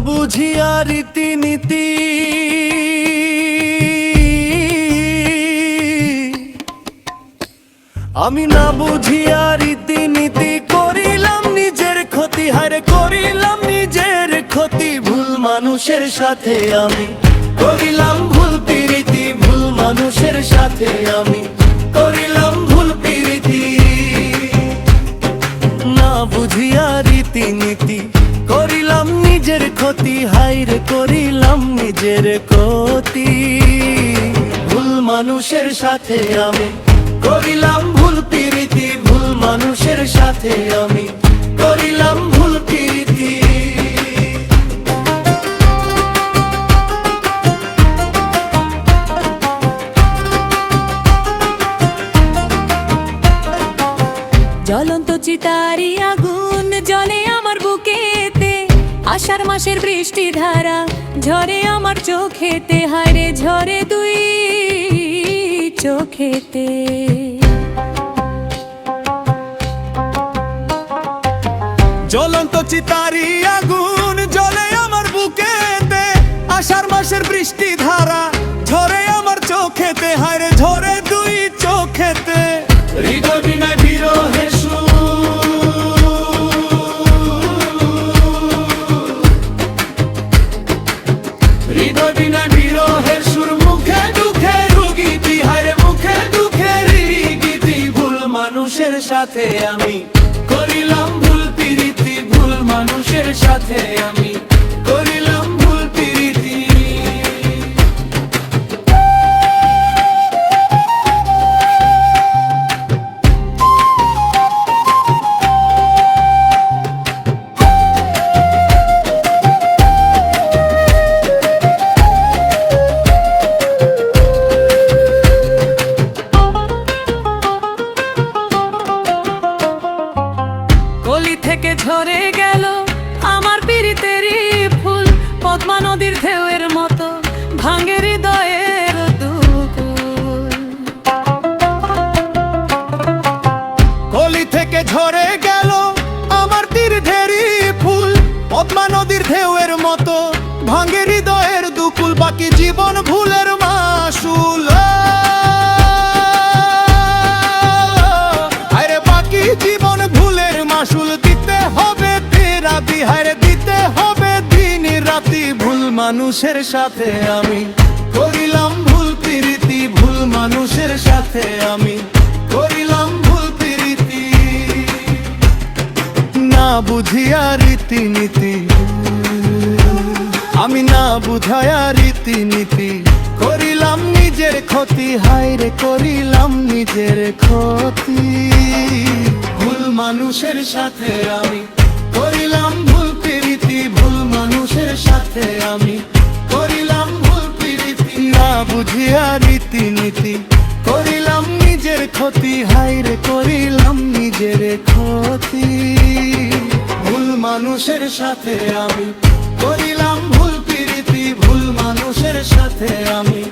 বুঝিয়া রীতিনীতি আমি না বুঝিয়া রীতিনীতি করিলাম নিজের ক্ষতি, হারে করিলাম নিজের ক্ষতি। ভুল মানুষের সাথে আমি করিলাম ভুল প্রীতি, ভুল মানুষের সাথে আমি করিলাম ভুল প্রীতি। না বুঝিয়া রীতিনীতি করিলাম নিজের ক্ষতি, হাইরে করিলাম নিজের ক্ষতি। ভুল মানুষের সাথে আমি করিলাম ভুল প্রীতি, ভুল মানুষের সাথে আমি করিলাম ভুল প্রীতি। জ্বলন্ত চিতারি আগুন জ্বলে আমার বুকেতে, আষাঢ় মাসের বৃষ্টি ধারা ঝরে আমার চোখেতে, হায়রে ঝরে দুই চোখেতে। জ্বলন্ত চিতারি আগুন জ্বলে আমার বুকেতে, আষাঢ় মাসের বৃষ্টি ধারা ঝরে আমার চোখেতে, হায়রে ঝরে দুই চোখেতে। হৃদয় বিনায় বিরহে হৃদয় বিনায় বিরহের সুর, মুখে দুঃখে রুগীতি, হায়রে মুখে দুঃখের রুগীতি। ভুল মানুষের সাথে আমি করিলাম ভুল প্রীতি, ভুল মানুষের সাথে আমি করিলাম ভুল প্রীতি। কলি থেকে ঝরে গেল আমার প্রীতেরই ফুল, পদ্মা নদীর ঢেউয়ের মতো ভাঙে হৃদয়ের দুকুল। কলি থেকে ঝরে গেল আমার তীর্থেরই ফুল, পদ্মা নদীর ঢেউয়ের মতো ভাঙে হৃদয়ের দুকুল। বাকি জীবন ভুলের মাসুল, আরে বাকি জীবন ভুলের মাসুল দিতে হবে রাতি, হায়রে দিতে হবে দিন রাতি। ভুল মানুষের সাথে আমি করিলাম ভুল প্রীতি, ভুল মানুষের সাথে আমি করিলাম ভুল প্রীতি। না বুঝিয়া রীতিনীতি আমি না বুঝায়া রীতিনীতি করিলাম নিজের ক্ষতি, হায়রে করিলাম নিজের ক্ষতি। ভুল মানুষের সাথে আমি করিলাম ভুল প্রীতি, ভুল মানুষের সাথে আমি করিলাম ভুল প্রীতি। না বুঝিয়া রীতিনীতি করিলাম নিজের ক্ষতি, হায়রে করিলাম নিজের ক্ষতি। ভুল মানুষের সাথে আমি করিলাম ভুল প্রীতি, ভুল মানুষের সাথে আমি